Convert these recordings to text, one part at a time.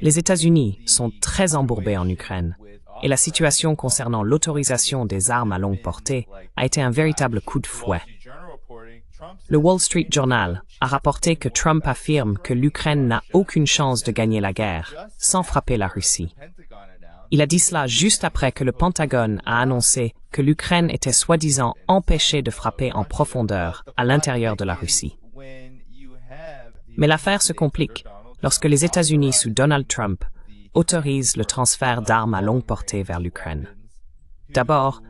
Les États-Unis sont très embourbés en Ukraine, et la situation concernant l'autorisation des armes à longue portée a été un véritable coup de fouet. Le Wall Street Journal a rapporté que Trump affirme que l'Ukraine n'a aucune chance de gagner la guerre sans frapper la Russie. Il a dit cela juste après que le Pentagone a annoncé que l'Ukraine était soi-disant empêchée de frapper en profondeur à l'intérieur de la Russie. Mais l'affaire se complique lorsque les États-Unis sous Donald Trump autorisent le transfert d'armes à longue portée vers l'Ukraine. D'abord,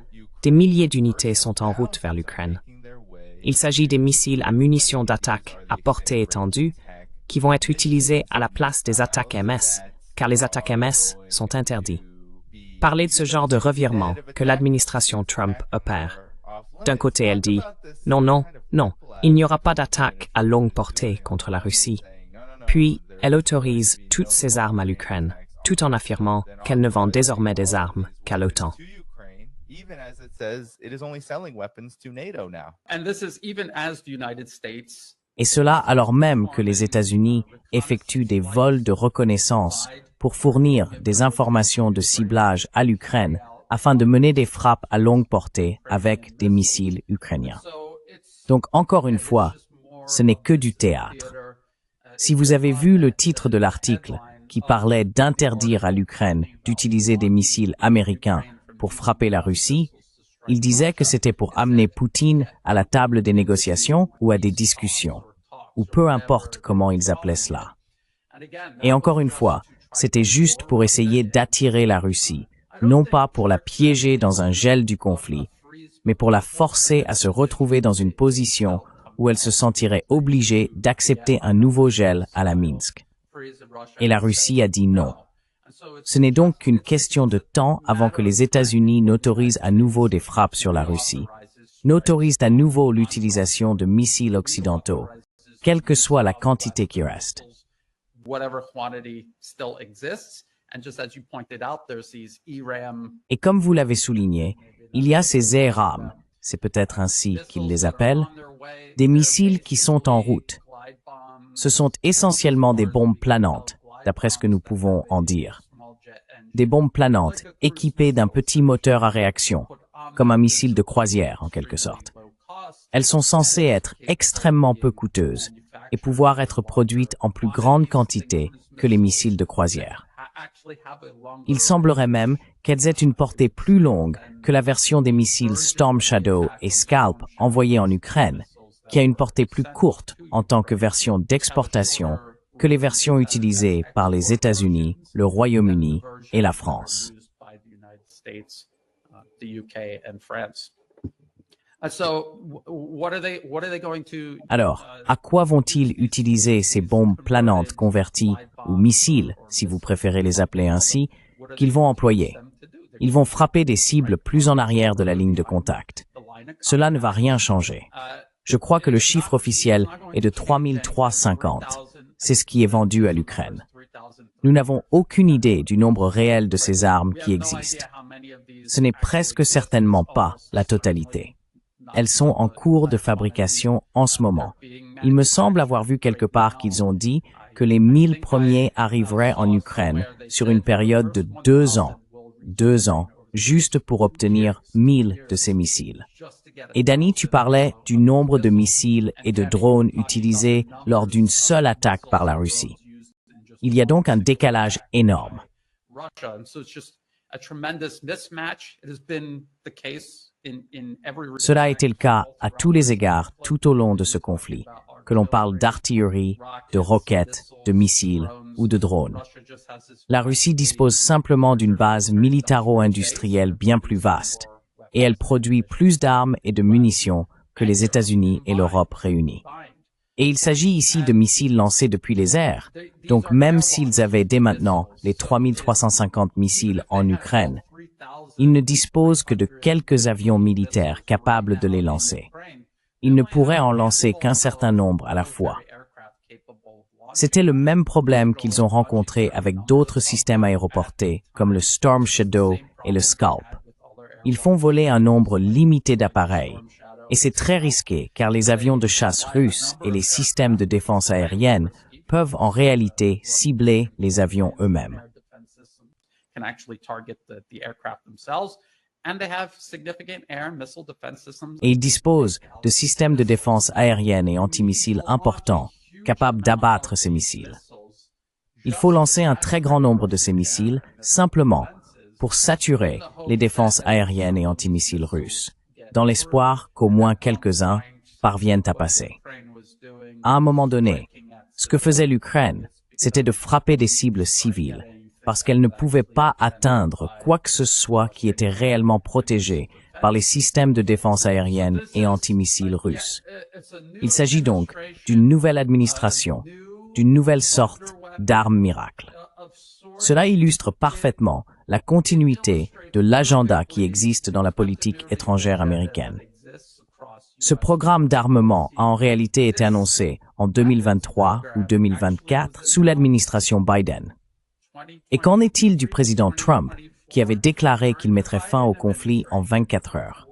des milliers d'unités sont en route vers l'Ukraine. Il s'agit des missiles à munitions d'attaque à portée étendue qui vont être utilisés à la place des attaques MS, car les attaques MS sont interdits. Parler de ce genre de revirement que l'administration Trump opère. D'un côté, elle dit « Non, non, non, il n'y aura pas d'attaque à longue portée contre la Russie ». Puis, elle autorise toutes ces armes à l'Ukraine, tout en affirmant qu'elle ne vend désormais des armes qu'à l'OTAN. Et cela alors même que les États-Unis effectuent des vols de reconnaissance pour fournir des informations de ciblage à l'Ukraine afin de mener des frappes à longue portée avec des missiles ukrainiens. Donc encore une fois, ce n'est que du théâtre. Si vous avez vu le titre de l'article qui parlait d'interdire à l'Ukraine d'utiliser des missiles américains pour frapper la Russie, il disait que c'était pour amener Poutine à la table des négociations ou à des discussions, ou peu importe comment ils appelaient cela. Et encore une fois, c'était juste pour essayer d'attirer la Russie, non pas pour la piéger dans un gel du conflit, mais pour la forcer à se retrouver dans une position où elle se sentirait obligée d'accepter un nouveau gel à la Minsk. Et la Russie a dit non. Ce n'est donc qu'une question de temps avant que les États-Unis n'autorisent à nouveau des frappes sur la Russie, n'autorisent à nouveau l'utilisation de missiles occidentaux, quelle que soit la quantité qui reste. Et comme vous l'avez souligné, il y a ces ERAM, c'est peut-être ainsi qu'ils les appellent, des missiles qui sont en route. Ce sont essentiellement des bombes planantes, d'après ce que nous pouvons en dire. Des bombes planantes équipées d'un petit moteur à réaction, comme un missile de croisière en quelque sorte. Elles sont censées être extrêmement peu coûteuses et pouvoir être produites en plus grande quantité que les missiles de croisière. Il semblerait même qu'elles aient une portée plus longue que la version des missiles Storm Shadow et Scalp envoyés en Ukraine, qui a une portée plus courte en tant que version d'exportation que les versions utilisées par les États-Unis, le Royaume-Uni et la France. Alors, à quoi vont-ils utiliser ces bombes planantes converties, ou missiles, si vous préférez les appeler ainsi, qu'ils vont employer? Ils vont frapper des cibles plus en arrière de la ligne de contact. Cela ne va rien changer. Je crois que le chiffre officiel est de 3350. C'est ce qui est vendu à l'Ukraine. Nous n'avons aucune idée du nombre réel de ces armes qui existent. Ce n'est presque certainement pas la totalité. Elles sont en cours de fabrication en ce moment. Il me semble avoir vu quelque part qu'ils ont dit que les 1000 premiers arriveraient en Ukraine sur une période de 2 ans. 2 ans, juste pour obtenir 1000 de ces missiles. Et Danny, tu parlais du nombre de missiles et de drones utilisés lors d'une seule attaque par la Russie. Il y a donc un décalage énorme. Cela a été le cas à tous les égards tout au long de ce conflit, que l'on parle d'artillerie, de roquettes, de missiles ou de drones. La Russie dispose simplement d'une base militaro-industrielle bien plus vaste, et elle produit plus d'armes et de munitions que les États-Unis et l'Europe réunis. Et il s'agit ici de missiles lancés depuis les airs, donc même s'ils avaient dès maintenant les 3350 missiles en Ukraine, ils ne disposent que de quelques avions militaires capables de les lancer. Ils ne pourraient en lancer qu'un certain nombre à la fois. C'était le même problème qu'ils ont rencontré avec d'autres systèmes aéroportés, comme le Storm Shadow et le Scalp. Ils font voler un nombre limité d'appareils, et c'est très risqué car les avions de chasse russes et les systèmes de défense aérienne peuvent en réalité cibler les avions eux-mêmes. Et ils disposent de systèmes de défense aérienne et antimissiles importants, capables d'abattre ces missiles. Il faut lancer un très grand nombre de ces missiles, simplement, pour saturer les défenses aériennes et antimissiles russes, dans l'espoir qu'au moins quelques-uns parviennent à passer. À un moment donné, ce que faisait l'Ukraine, c'était de frapper des cibles civiles, parce qu'elle ne pouvait pas atteindre quoi que ce soit qui était réellement protégé par les systèmes de défense aérienne et antimissiles russes. Il s'agit donc d'une nouvelle administration, d'une nouvelle sorte d'arme miracle. Cela illustre parfaitement la continuité de l'agenda qui existe dans la politique étrangère américaine. Ce programme d'armement a en réalité été annoncé en 2023 ou 2024 sous l'administration Biden. Et qu'en est-il du président Trump, qui avait déclaré qu'il mettrait fin au conflit en 24 heures?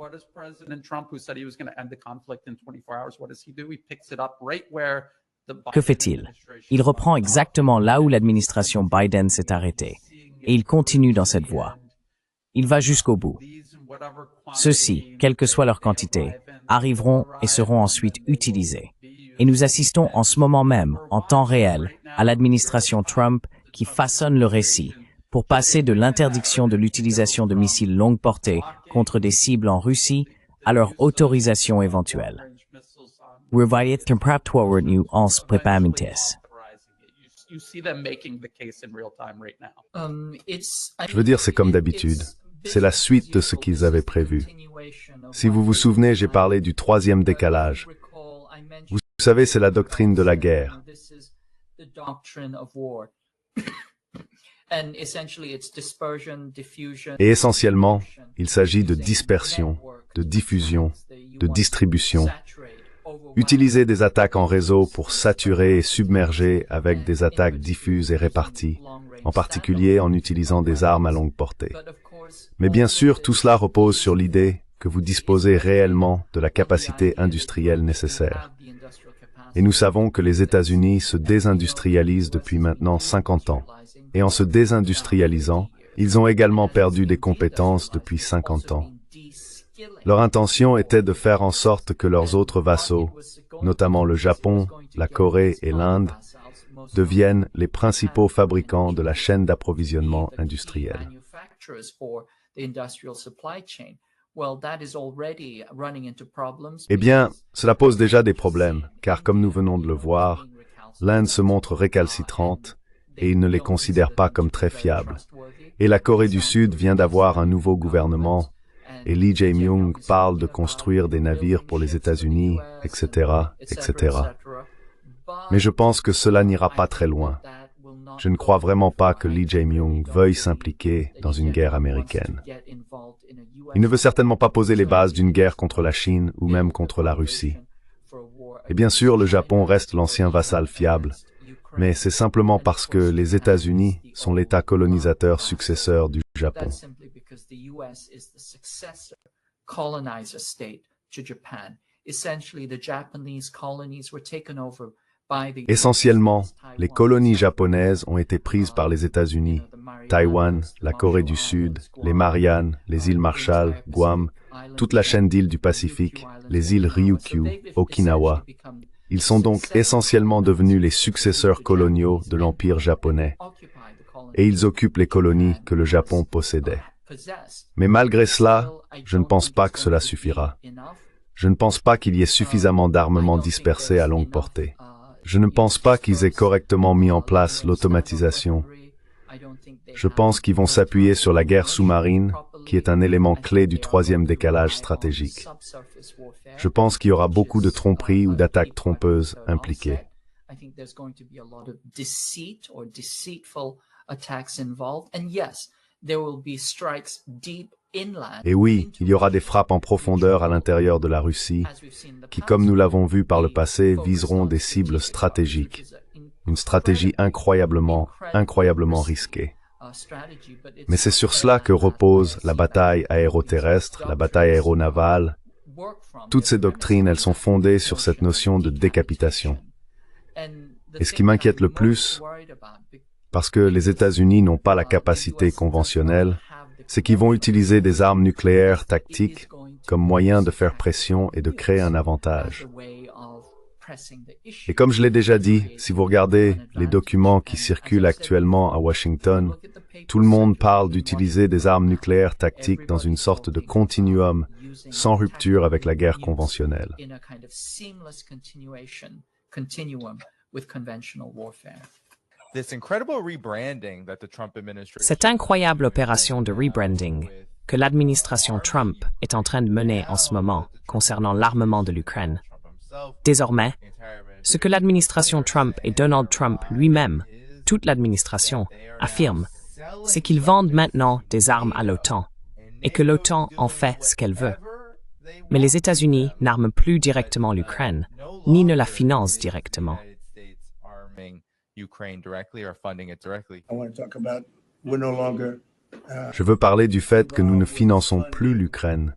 Que fait-il? Il reprend exactement là où l'administration Biden s'est arrêtée, et il continue dans cette voie. Il va jusqu'au bout. Ceux-ci, quelle que soit leur quantité, arriveront et seront ensuite utilisés. Et nous assistons en ce moment même, en temps réel, à l'administration Trump qui façonne le récit pour passer de l'interdiction de l'utilisation de missiles longue portée contre des cibles en Russie à leur autorisation éventuelle. Reviet tempraptoward nu ans prepamintes. Je veux dire, c'est comme d'habitude. C'est la suite de ce qu'ils avaient prévu. Si vous vous souvenez, j'ai parlé du troisième décalage. Vous savez, c'est la doctrine de la guerre. Et essentiellement, il s'agit de dispersion, de diffusion, de distribution. Utiliser des attaques en réseau pour saturer et submerger avec des attaques diffuses et réparties, en particulier en utilisant des armes à longue portée. Mais bien sûr, tout cela repose sur l'idée que vous disposez réellement de la capacité industrielle nécessaire. Et nous savons que les États-Unis se désindustrialisent depuis maintenant 50 ans. Et en se désindustrialisant, ils ont également perdu des compétences depuis 50 ans. Leur intention était de faire en sorte que leurs autres vassaux, notamment le Japon, la Corée et l'Inde, deviennent les principaux fabricants de la chaîne d'approvisionnement industrielle. Eh bien, cela pose déjà des problèmes, car comme nous venons de le voir, l'Inde se montre récalcitrante et il ne les considère pas comme très fiables. Et la Corée du Sud vient d'avoir un nouveau gouvernement, et Lee Jae-myung parle de construire des navires pour les États-Unis, etc., etc. Mais je pense que cela n'ira pas très loin. Je ne crois vraiment pas que Lee Jae-myung veuille s'impliquer dans une guerre américaine. Il ne veut certainement pas poser les bases d'une guerre contre la Chine ou même contre la Russie. Et bien sûr, le Japon reste l'ancien vassal fiable, mais c'est simplement parce que les États-Unis sont l'État colonisateur successeur du Japon. Essentiellement, les colonies japonaises ont été prises par les États-Unis, Taïwan, la Corée du Sud, les Mariannes, les îles Marshall, Guam, toute la chaîne d'îles du Pacifique, les îles Ryukyu, Okinawa. Ils sont donc essentiellement devenus les successeurs coloniaux de l'Empire japonais, et ils occupent les colonies que le Japon possédait. Mais malgré cela, je ne pense pas que cela suffira. Je ne pense pas qu'il y ait suffisamment d'armements dispersés à longue portée. Je ne pense pas qu'ils aient correctement mis en place l'automatisation. Je pense qu'ils vont s'appuyer sur la guerre sous-marine, qui est un élément clé du troisième décalage stratégique. Je pense qu'il y aura beaucoup de tromperies ou d'attaques trompeuses impliquées. Et oui, il y aura des frappes en profondeur à l'intérieur de la Russie, qui, comme nous l'avons vu par le passé, viseront des cibles stratégiques. Une stratégie incroyablement risquée. Mais c'est sur cela que repose la bataille aéroterrestre, la bataille aéronavale. Toutes ces doctrines, elles sont fondées sur cette notion de décapitation. Et ce qui m'inquiète le plus, parce que les États-Unis n'ont pas la capacité conventionnelle, c'est qu'ils vont utiliser des armes nucléaires tactiques comme moyen de faire pression et de créer un avantage. Et comme je l'ai déjà dit, si vous regardez les documents qui circulent actuellement à Washington, tout le monde parle d'utiliser des armes nucléaires tactiques dans une sorte de continuum sans rupture avec la guerre conventionnelle. Cette incroyable opération de rebranding que l'administration Trump est en train de mener en ce moment concernant l'armement de l'Ukraine. Désormais, ce que l'administration Trump et Donald Trump lui-même, toute l'administration, affirment, c'est qu'ils vendent maintenant des armes à l'OTAN et que l'OTAN en fait ce qu'elle veut. Mais les États-Unis n'arment plus directement l'Ukraine, ni ne la financent directement. Je veux parler du fait que nous ne finançons plus l'Ukraine,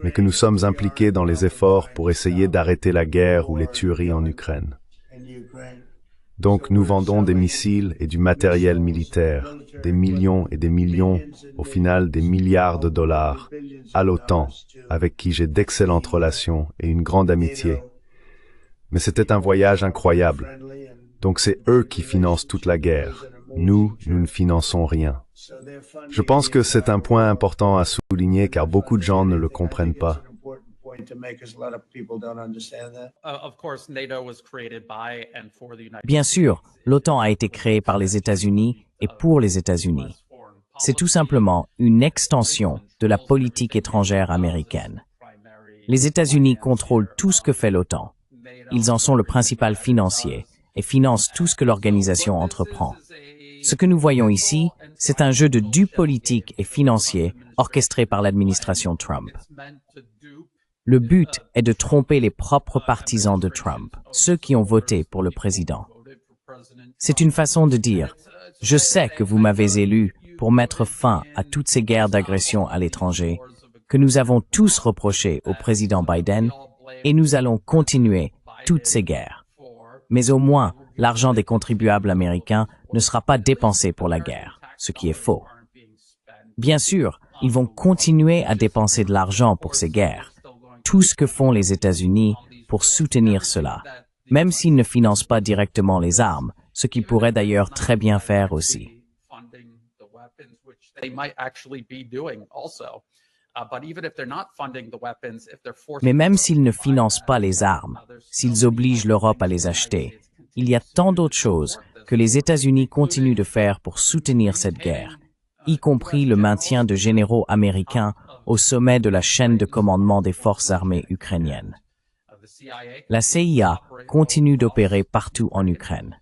mais que nous sommes impliqués dans les efforts pour essayer d'arrêter la guerre ou les tueries en Ukraine. Donc nous vendons des missiles et du matériel militaire, des millions et des millions, au final des milliards de dollars, à l'OTAN, avec qui j'ai d'excellentes relations et une grande amitié. Mais c'était un voyage incroyable. Donc c'est eux qui financent toute la guerre. Nous ne finançons rien. Je pense que c'est un point important à souligner car beaucoup de gens ne le comprennent pas. Bien sûr, l'OTAN a été créée par les États-Unis et pour les États-Unis. C'est tout simplement une extension de la politique étrangère américaine. Les États-Unis contrôlent tout ce que fait l'OTAN. Ils en sont le principal financier et financent tout ce que l'organisation entreprend. Ce que nous voyons ici, c'est un jeu de dupes politiques et financiers orchestré par l'administration Trump. Le but est de tromper les propres partisans de Trump, ceux qui ont voté pour le président. C'est une façon de dire « Je sais que vous m'avez élu pour mettre fin à toutes ces guerres d'agression à l'étranger, que nous avons tous reprochées au président Biden, et nous allons continuer toutes ces guerres. Mais au moins, l'argent des contribuables américains ne sera pas dépensé pour la guerre, ce qui est faux. Bien sûr, ils vont continuer à dépenser de l'argent pour ces guerres. Tout ce que font les États-Unis pour soutenir cela, même s'ils ne financent pas directement les armes, ce qu'ils pourraient d'ailleurs très bien faire aussi. Mais même s'ils ne financent pas les armes, s'ils obligent l'Europe à les acheter, il y a tant d'autres choses que les États-Unis continuent de faire pour soutenir cette guerre, y compris le maintien de généraux américains au sommet de la chaîne de commandement des forces armées ukrainiennes. La CIA continue d'opérer partout en Ukraine.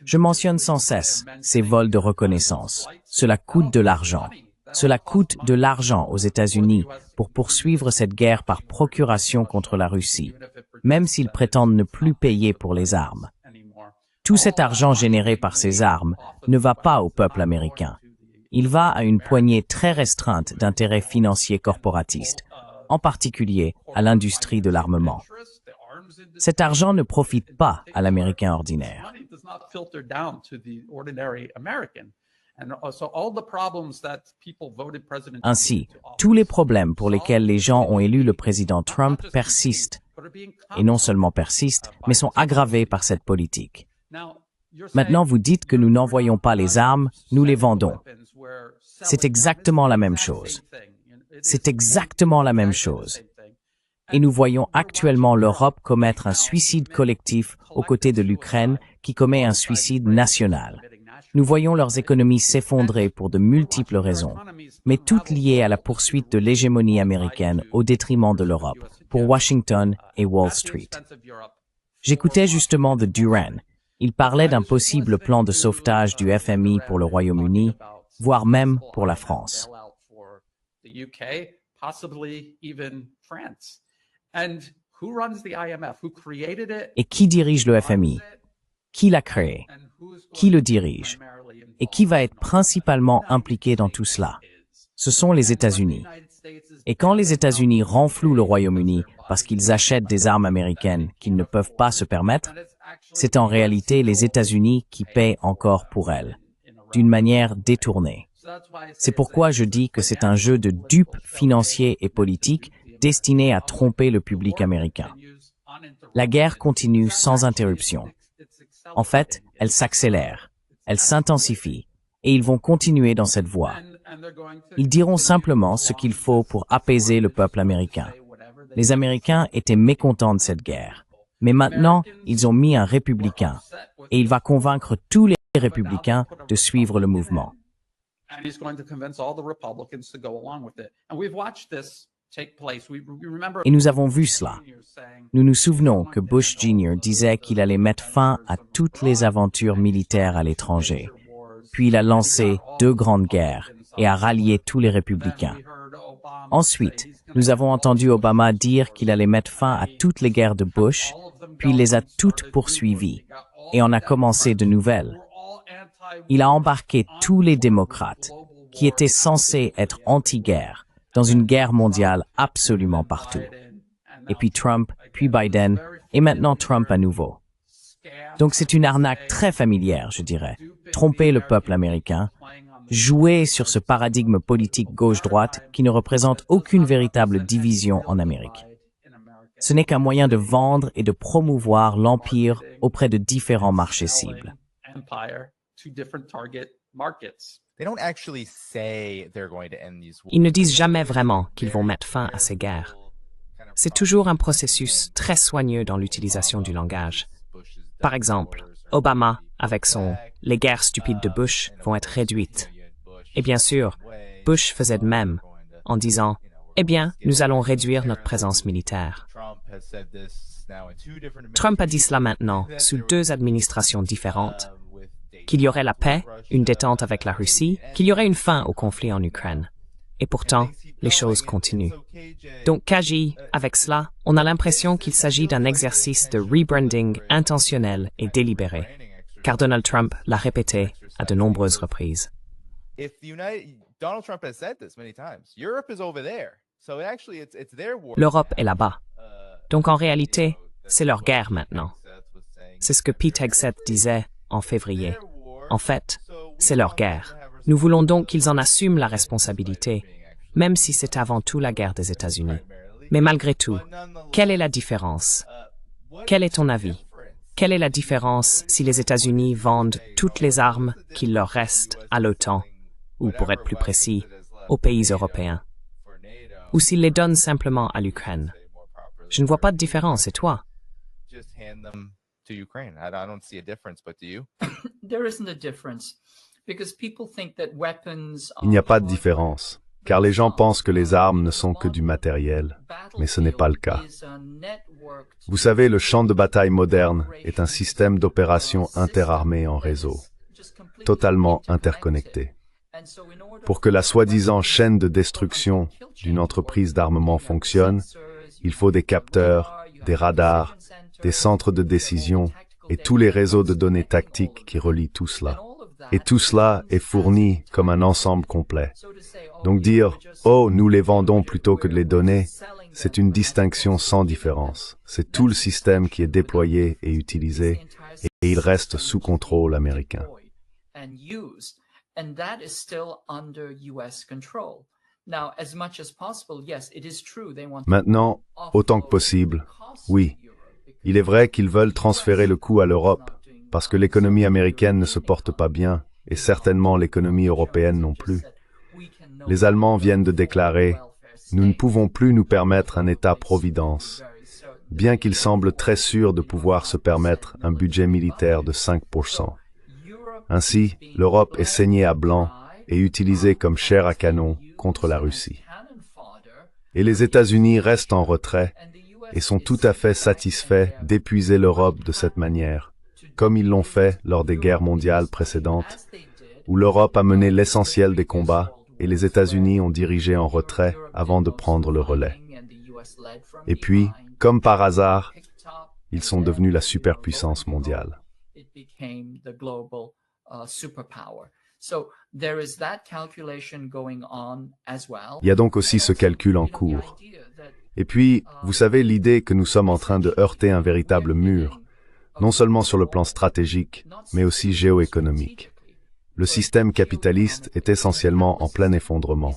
Je mentionne sans cesse ces vols de reconnaissance. Cela coûte de l'argent. Cela coûte de l'argent aux États-Unis pour poursuivre cette guerre par procuration contre la Russie, même s'ils prétendent ne plus payer pour les armes. Tout cet argent généré par ces armes ne va pas au peuple américain. Il va à une poignée très restreinte d'intérêts financiers corporatistes, en particulier à l'industrie de l'armement. Cet argent ne profite pas à l'Américain ordinaire. Ainsi, tous les problèmes pour lesquels les gens ont élu le président Trump persistent, et non seulement persistent, mais sont aggravés par cette politique. Maintenant, vous dites que nous n'envoyons pas les armes, nous les vendons. C'est exactement la même chose. C'est exactement la même chose. Et nous voyons actuellement l'Europe commettre un suicide collectif aux côtés de l'Ukraine qui commet un suicide national. Nous voyons leurs économies s'effondrer pour de multiples raisons, mais toutes liées à la poursuite de l'hégémonie américaine au détriment de l'Europe, pour Washington et Wall Street. J'écoutais justement de Duran. Il parlait d'un possible plan de sauvetage du FMI pour le Royaume-Uni, voire même pour la France. Et qui dirige le FMI? Qui l'a créé? Qui le dirige? Et qui va être principalement impliqué dans tout cela? Ce sont les États-Unis. Et quand les États-Unis renflouent le Royaume-Uni parce qu'ils achètent des armes américaines qu'ils ne peuvent pas se permettre, C'est en réalité les États-Unis qui paient encore pour elle, d'une manière détournée. C'est pourquoi je dis que c'est un jeu de dupes financiers et politiques destiné à tromper le public américain. La guerre continue sans interruption. En fait, elle s'accélère, elle s'intensifie, et ils vont continuer dans cette voie. Ils diront simplement ce qu'il faut pour apaiser le peuple américain. Les Américains étaient mécontents de cette guerre, mais maintenant, ils ont mis un républicain, et il va convaincre tous les républicains de suivre le mouvement. Et nous avons vu cela. Nous nous souvenons que Bush Jr. disait qu'il allait mettre fin à toutes les aventures militaires à l'étranger. Puis il a lancé 2 grandes guerres et a rallié tous les républicains. Ensuite, nous avons entendu Obama dire qu'il allait mettre fin à toutes les guerres de Bush, puis il les a toutes poursuivies, et on a commencé de nouvelles. Il a embarqué tous les démocrates, qui étaient censés être anti-guerre, dans une guerre mondiale absolument partout. Et puis Trump, puis Biden, et maintenant Trump à nouveau. Donc c'est une arnaque très familière, je dirais. Tromper le peuple américain, jouer sur ce paradigme politique gauche-droite qui ne représente aucune véritable division en Amérique. Ce n'est qu'un moyen de vendre et de promouvoir l'empire auprès de différents marchés cibles. Ils ne disent jamais vraiment qu'ils vont mettre fin à ces guerres. C'est toujours un processus très soigneux dans l'utilisation du langage. Par exemple, Obama, avec son « les guerres stupides de Bush vont être réduites ». Et bien sûr, Bush faisait de même, en disant « eh bien, nous allons réduire notre présence militaire ». Trump a dit cela maintenant, sous 2 administrations différentes, qu'il y aurait la paix, une détente avec la Russie, qu'il y aurait une fin au conflit en Ukraine. Et pourtant, les choses continuent. Donc, qu'agit avec cela, on a l'impression qu'il s'agit d'un exercice de rebranding intentionnel et délibéré, car Donald Trump l'a répété à de nombreuses reprises. L'Europe est là-bas. Donc, en réalité, c'est leur guerre maintenant. C'est ce que Pete Hegseth disait en février. En fait, c'est leur guerre. Nous voulons donc qu'ils en assument la responsabilité, même si c'est avant tout la guerre des États-Unis. Mais malgré tout, quelle est la différence? Quel est ton avis? Quelle est la différence si les États-Unis vendent toutes les armes qu'il leur reste à l'OTAN, ou pour être plus précis, aux pays européens? Ou s'ils les donnent simplement à l'Ukraine? Je ne vois pas de différence, et toi? Il n'y a pas de différence, car les gens pensent que les armes ne sont que du matériel, mais ce n'est pas le cas. Vous savez, le champ de bataille moderne est un système d'opération interarmée en réseau, totalement interconnecté. Pour que la soi-disant chaîne de destruction d'une entreprise d'armement fonctionne, il faut des capteurs, des radars, des centres de décision et tous les réseaux de données tactiques qui relient tout cela. Et tout cela est fourni comme un ensemble complet. Donc dire « Oh, nous les vendons plutôt que de les donner », c'est une distinction sans différence. C'est tout le système qui est déployé et utilisé, et il reste sous contrôle américain. Maintenant, autant que possible, oui, il est vrai qu'ils veulent transférer le coût à l'Europe, parce que l'économie américaine ne se porte pas bien, et certainement l'économie européenne non plus. Les Allemands viennent de déclarer « Nous ne pouvons plus nous permettre un État-providence », bien qu'ils semblent très sûrs de pouvoir se permettre un budget militaire de 5%. Ainsi, l'Europe est saignée à blanc et utilisée comme chair à canon contre la Russie. Et les États-Unis restent en retrait et sont tout à fait satisfaits d'épuiser l'Europe de cette manière, comme ils l'ont fait lors des guerres mondiales précédentes, où l'Europe a mené l'essentiel des combats et les États-Unis ont dirigé en retrait avant de prendre le relais. Et puis, comme par hasard, ils sont devenus la superpuissance mondiale. Il y a donc aussi ce calcul en cours. Et puis, vous savez l'idée que nous sommes en train de heurter un véritable mur, non seulement sur le plan stratégique, mais aussi géoéconomique. Le système capitaliste est essentiellement en plein effondrement.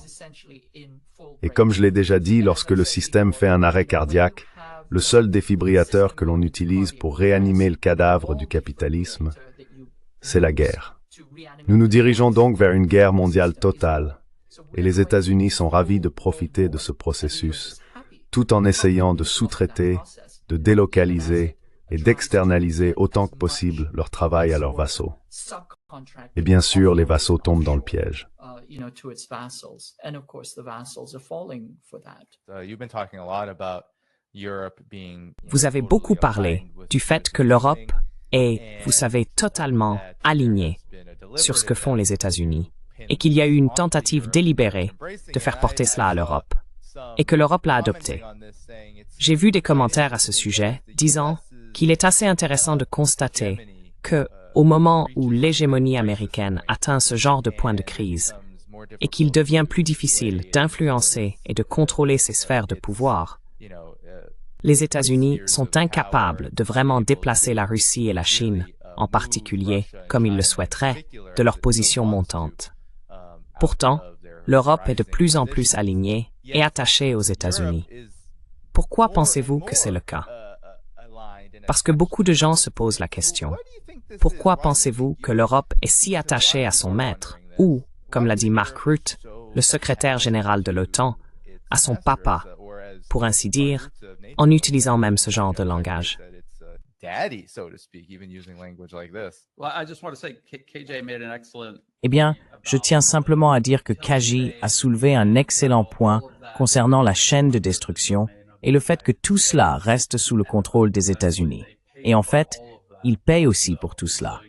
Et comme je l'ai déjà dit, lorsque le système fait un arrêt cardiaque, le seul défibrillateur que l'on utilise pour réanimer le cadavre du capitalisme, c'est la guerre. Nous nous dirigeons donc vers une guerre mondiale totale, et les États-Unis sont ravis de profiter de ce processus, tout en essayant de sous-traiter, de délocaliser et d'externaliser autant que possible leur travail à leurs vassaux. Et bien sûr, les vassaux tombent dans le piège. Vous avez beaucoup parlé du fait que l'Europe est, vous savez, totalement alignée sur ce que font les États-Unis et qu'il y a eu une tentative délibérée de faire porter cela à l'Europe et que l'Europe l'a adopté. J'ai vu des commentaires à ce sujet disant qu'il est assez intéressant de constater que, au moment où l'hégémonie américaine atteint ce genre de point de crise et qu'il devient plus difficile d'influencer et de contrôler ces sphères de pouvoir, les États-Unis sont incapables de vraiment déplacer la Russie et la Chine, en particulier, comme ils le souhaiteraient, de leur position montante. Pourtant, l'Europe est de plus en plus alignée et attachée aux États-Unis. Pourquoi pensez-vous que c'est le cas? Parce que beaucoup de gens se posent la question. Pourquoi pensez-vous que l'Europe est si attachée à son maître, ou, comme l'a dit Mark Rutte, le secrétaire général de l'OTAN, à son papa, pour ainsi dire, en utilisant même ce genre de langage? Eh bien, je tiens simplement à dire que KJ a soulevé un excellent point concernant la chaîne de destruction et le fait que tout cela reste sous le contrôle des États-Unis. Et en fait, ils payent aussi pour tout cela.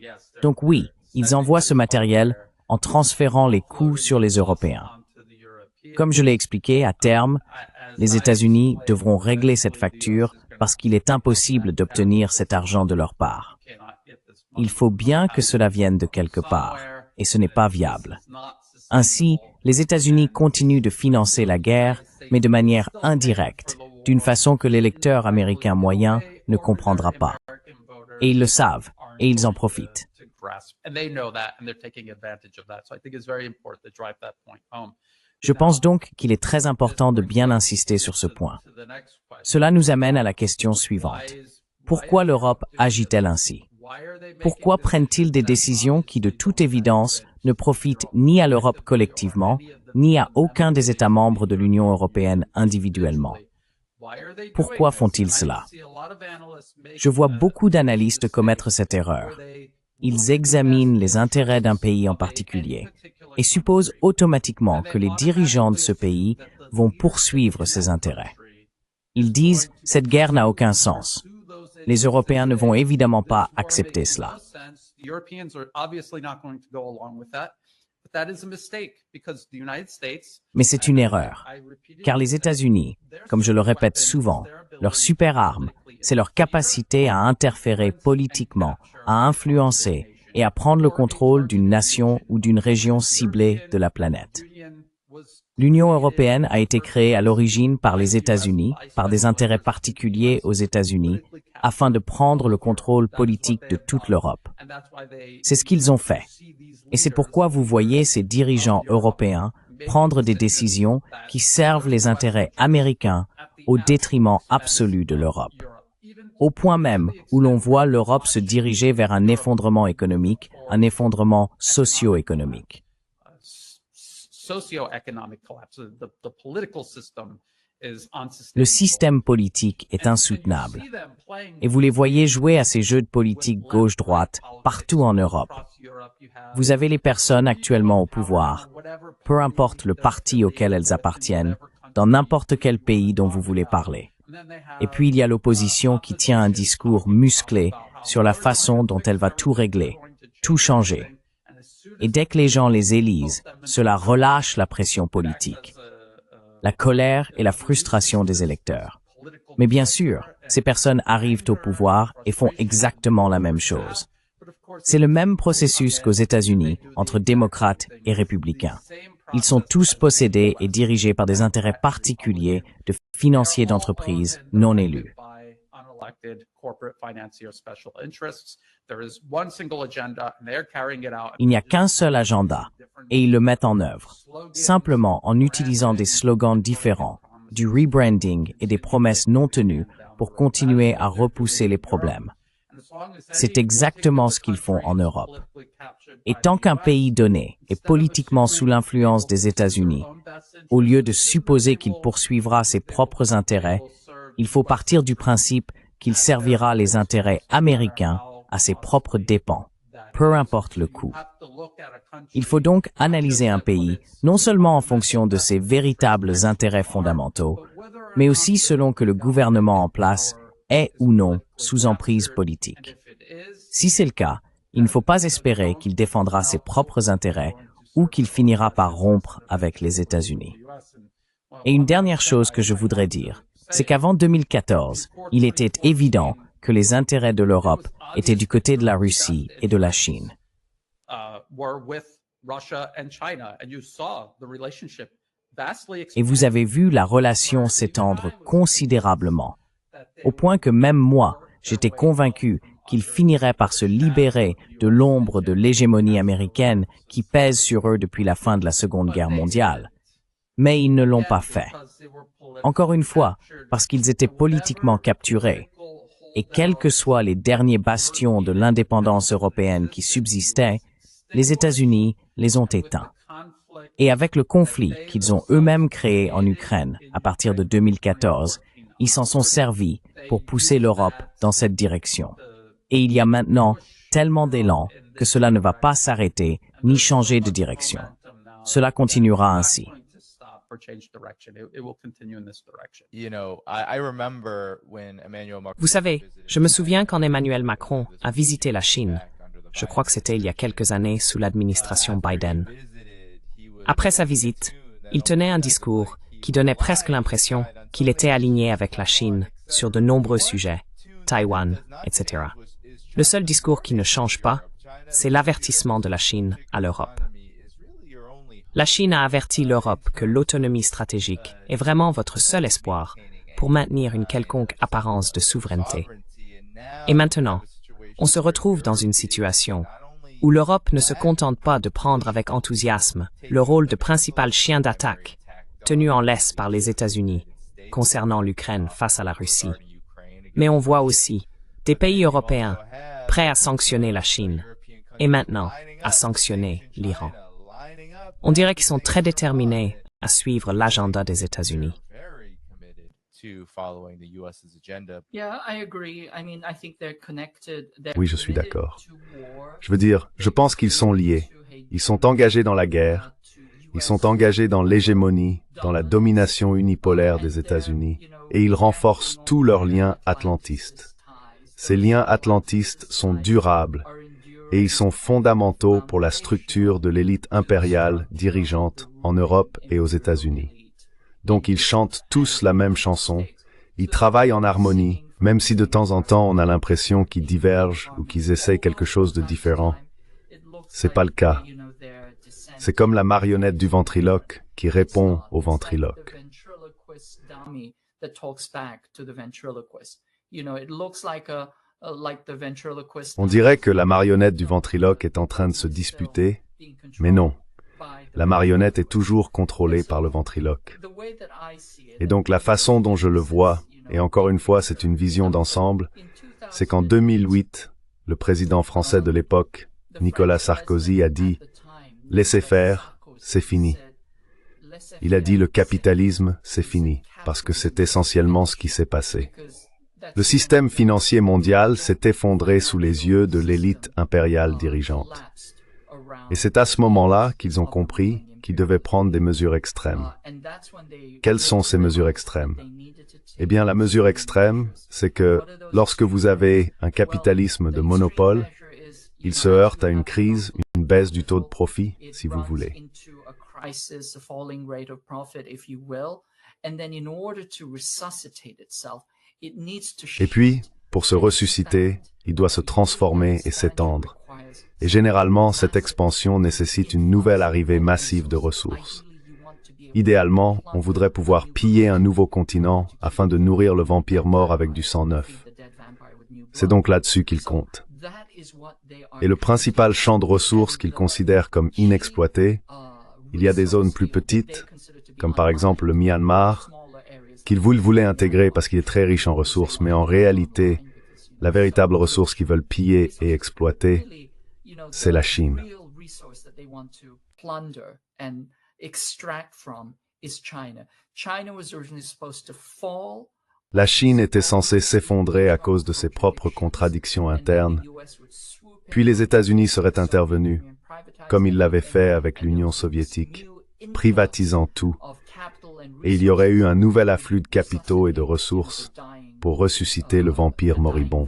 Donc oui, ils envoient ce matériel en transférant les coûts sur les Européens. Comme je l'ai expliqué, à terme, les États-Unis devront régler cette facture parce qu'il est impossible d'obtenir cet argent de leur part. Il faut bien que cela vienne de quelque part, et ce n'est pas viable. Ainsi, les États-Unis continuent de financer la guerre, mais de manière indirecte, d'une façon que l'électeur américain moyen ne comprendra pas. Et ils le savent, et ils en profitent. Je pense donc qu'il est très important de bien insister sur ce point. Cela nous amène à la question suivante. Pourquoi l'Europe agit-elle ainsi? Pourquoi prennent-ils des décisions qui, de toute évidence, ne profitent ni à l'Europe collectivement, ni à aucun des États membres de l'Union européenne individuellement? Pourquoi font-ils cela? Je vois beaucoup d'analystes commettre cette erreur. Ils examinent les intérêts d'un pays en particulier et supposent automatiquement que les dirigeants de ce pays vont poursuivre ces intérêts. Ils disent « cette guerre n'a aucun sens ». Les Européens ne vont évidemment pas accepter cela. Mais c'est une erreur, car les États-Unis, comme je le répète souvent, leur super arme, c'est leur capacité à interférer politiquement, à influencer et à prendre le contrôle d'une nation ou d'une région ciblée de la planète. L'Union européenne a été créée à l'origine par les États-Unis, par des intérêts particuliers aux États-Unis, afin de prendre le contrôle politique de toute l'Europe. C'est ce qu'ils ont fait. Et c'est pourquoi vous voyez ces dirigeants européens prendre des décisions qui servent les intérêts américains au détriment absolu de l'Europe. Au point même où l'on voit l'Europe se diriger vers un effondrement économique, un effondrement socio-économique. Le système politique est insoutenable. Et vous les voyez jouer à ces jeux de politique gauche-droite partout en Europe. Vous avez les personnes actuellement au pouvoir, peu importe le parti auquel elles appartiennent, dans n'importe quel pays dont vous voulez parler. Et puis il y a l'opposition qui tient un discours musclé sur la façon dont elle va tout régler, tout changer. Et dès que les gens les élisent, cela relâche la pression politique, la colère et la frustration des électeurs. Mais bien sûr, ces personnes arrivent au pouvoir et font exactement la même chose. C'est le même processus qu'aux États-Unis entre démocrates et républicains. Ils sont tous possédés et dirigés par des intérêts particuliers de financiers d'entreprises non élus. Il n'y a qu'un seul agenda, et ils le mettent en œuvre, simplement en utilisant des slogans différents, du rebranding et des promesses non tenues pour continuer à repousser les problèmes. C'est exactement ce qu'ils font en Europe. Et tant qu'un pays donné est politiquement sous l'influence des États-Unis, au lieu de supposer qu'il poursuivra ses propres intérêts, il faut partir du principe qu'il servira les intérêts américains à ses propres dépens, peu importe le coût. Il faut donc analyser un pays non seulement en fonction de ses véritables intérêts fondamentaux, mais aussi selon que le gouvernement en place est ou non sous emprise politique. Si c'est le cas, il ne faut pas espérer qu'il défendra ses propres intérêts ou qu'il finira par rompre avec les États-Unis. Et une dernière chose que je voudrais dire, c'est qu'avant 2014, il était évident que les intérêts de l'Europe étaient du côté de la Russie et de la Chine. Et vous avez vu la relation s'étendre considérablement, au point que même moi, j'étais convaincu qu'ils finiraient par se libérer de l'ombre de l'hégémonie américaine qui pèse sur eux depuis la fin de la Seconde Guerre mondiale. Mais ils ne l'ont pas fait. Encore une fois, parce qu'ils étaient politiquement capturés. Et quels que soient les derniers bastions de l'indépendance européenne qui subsistaient, les États-Unis les ont éteints. Et avec le conflit qu'ils ont eux-mêmes créé en Ukraine à partir de 2014, ils s'en sont servis pour pousser l'Europe dans cette direction. Et il y a maintenant tellement d'élan que cela ne va pas s'arrêter ni changer de direction. Cela continuera ainsi. Vous savez, je me souviens quand Emmanuel Macron a visité la Chine. Je crois que c'était il y a quelques années sous l'administration Biden. Après sa visite, il tenait un discours qui donnait presque l'impression qu'il était aligné avec la Chine sur de nombreux sujets, Taïwan, etc. Le seul discours qui ne change pas, c'est l'avertissement de la Chine à l'Europe. La Chine a averti l'Europe que l'autonomie stratégique est vraiment votre seul espoir pour maintenir une quelconque apparence de souveraineté. Et maintenant, on se retrouve dans une situation où l'Europe ne se contente pas de prendre avec enthousiasme le rôle de principal chien d'attaque tenu en laisse par les États-Unis concernant l'Ukraine face à la Russie. Mais on voit aussi des pays européens prêts à sanctionner la Chine et maintenant à sanctionner l'Iran. On dirait qu'ils sont très déterminés à suivre l'agenda des États-Unis. Oui, je suis d'accord. Je veux dire, je pense qu'ils sont liés. Ils sont engagés dans la guerre. Ils sont engagés dans l'hégémonie, dans la domination unipolaire des États-Unis, et ils renforcent tous leurs liens atlantistes. Ces liens atlantistes sont durables, et ils sont fondamentaux pour la structure de l'élite impériale dirigeante en Europe et aux États-Unis. Donc ils chantent tous la même chanson, ils travaillent en harmonie, même si de temps en temps on a l'impression qu'ils divergent ou qu'ils essayent quelque chose de différent. C'est pas le cas. C'est comme la marionnette du ventriloque qui répond au ventriloque. On dirait que la marionnette du ventriloque est en train de se disputer, mais non. La marionnette est toujours contrôlée par le ventriloque. Et donc la façon dont je le vois, et encore une fois c'est une vision d'ensemble, c'est qu'en 2008, le président français de l'époque, Nicolas Sarkozy, a dit « Laissez faire, c'est fini ». Il a dit « Le capitalisme, c'est fini », parce que c'est essentiellement ce qui s'est passé. Le système financier mondial s'est effondré sous les yeux de l'élite impériale dirigeante. Et c'est à ce moment-là qu'ils ont compris qu'ils devaient prendre des mesures extrêmes. Quelles sont ces mesures extrêmes? Eh bien, la mesure extrême, c'est que lorsque vous avez un capitalisme de monopole, il se heurte à une crise, une baisse du taux de profit, si vous voulez. Et puis, pour se ressusciter, il doit se transformer et s'étendre. Et généralement, cette expansion nécessite une nouvelle arrivée massive de ressources. Idéalement, on voudrait pouvoir piller un nouveau continent afin de nourrir le vampire mort avec du sang neuf. C'est donc là-dessus qu'ils comptent. Et le principal champ de ressources qu'ils considèrent comme inexploité, il y a des zones plus petites, comme par exemple le Myanmar, qu'ils voulaient intégrer parce qu'il est très riche en ressources, mais en réalité, la véritable ressource qu'ils veulent piller et exploiter, c'est la Chine. La Chine était censée s'effondrer à cause de ses propres contradictions internes, puis les États-Unis seraient intervenus, comme ils l'avaient fait avec l'Union soviétique, privatisant tout, et il y aurait eu un nouvel afflux de capitaux et de ressources pour ressusciter le vampire moribond.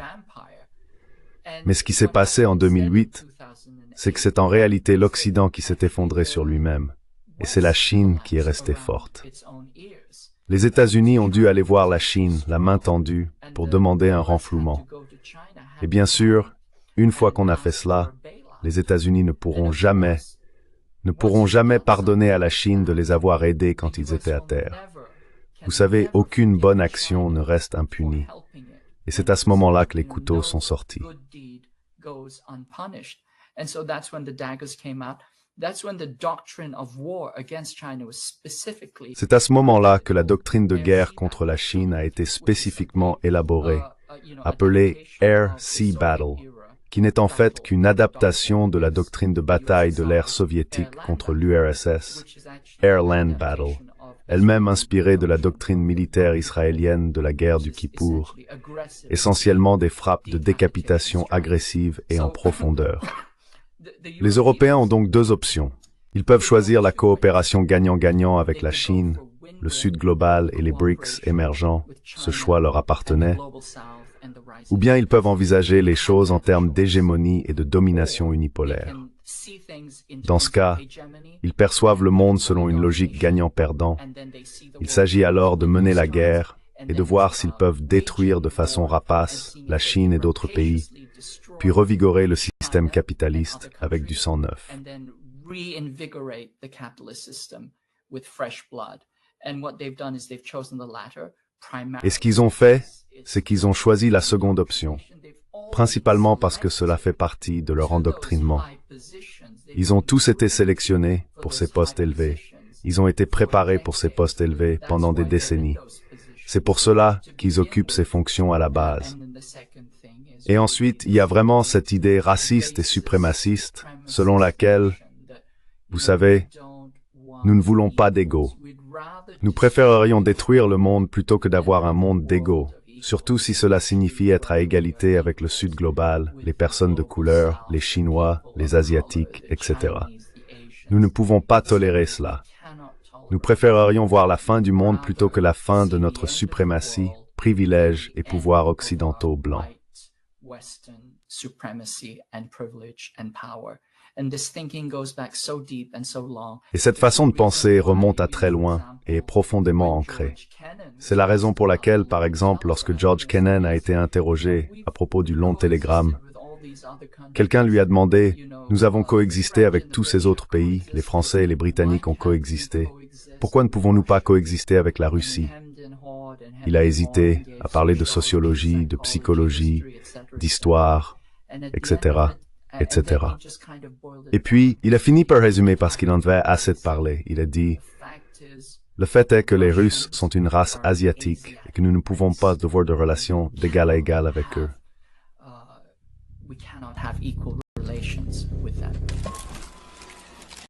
Mais ce qui s'est passé en 2008, c'est que c'est en réalité l'Occident qui s'est effondré sur lui-même, et c'est la Chine qui est restée forte. Les États-Unis ont dû aller voir la Chine, la main tendue, pour demander un renflouement. Et bien sûr, une fois qu'on a fait cela, les États-Unis ne pourront jamais pardonner à la Chine de les avoir aidés quand ils étaient à terre. Vous savez, aucune bonne action ne reste impunie. Et c'est à ce moment-là que les couteaux sont sortis. C'est à ce moment-là que la doctrine de guerre contre la Chine a été spécifiquement élaborée, appelée Air-Sea Battle, qui n'est en fait qu'une adaptation de la doctrine de bataille de l'ère soviétique contre l'URSS, Air-Land Battle, elle-même inspirée de la doctrine militaire israélienne de la guerre du Kippour, essentiellement des frappes de décapitation agressives et en profondeur. Les Européens ont donc deux options. Ils peuvent choisir la coopération gagnant-gagnant avec la Chine, le Sud global et les BRICS émergents, ce choix leur appartenait, ou bien ils peuvent envisager les choses en termes d'hégémonie et de domination unipolaire. Dans ce cas, ils perçoivent le monde selon une logique gagnant-perdant. Il s'agit alors de mener la guerre et de voir s'ils peuvent détruire de façon rapace la Chine et d'autres pays, puis revigorer le système capitaliste avec du sang neuf. Et ce qu'ils ont fait, c'est qu'ils ont choisi la seconde option, principalement parce que cela fait partie de leur endoctrinement. Ils ont tous été sélectionnés pour ces postes élevés. Ils ont été préparés pour ces postes élevés pendant des décennies. C'est pour cela qu'ils occupent ces fonctions à la base. Et ensuite, il y a vraiment cette idée raciste et suprémaciste, selon laquelle, vous savez, nous ne voulons pas d'égaux. Nous préférerions détruire le monde plutôt que d'avoir un monde d'égaux, surtout si cela signifie être à égalité avec le Sud global, les personnes de couleur, les Chinois, les Asiatiques, etc. Nous ne pouvons pas tolérer cela. Nous préférerions voir la fin du monde plutôt que la fin de notre suprématie, privilèges et pouvoirs occidentaux blancs. Et cette façon de penser remonte à très loin et est profondément ancrée. C'est la raison pour laquelle, par exemple, lorsque George Kennan a été interrogé à propos du long télégramme, quelqu'un lui a demandé « Nous avons coexisté avec tous ces autres pays, les Français et les Britanniques ont coexisté. Pourquoi ne pouvons-nous pas coexister avec la Russie ?» Il a hésité à parler de sociologie, de psychologie, d'histoire, etc., etc. Et puis, il a fini par résumer parce qu'il en avait assez de parler. Il a dit, le fait est que les Russes sont une race asiatique et que nous ne pouvons pas avoir de relations d'égal à égal avec eux.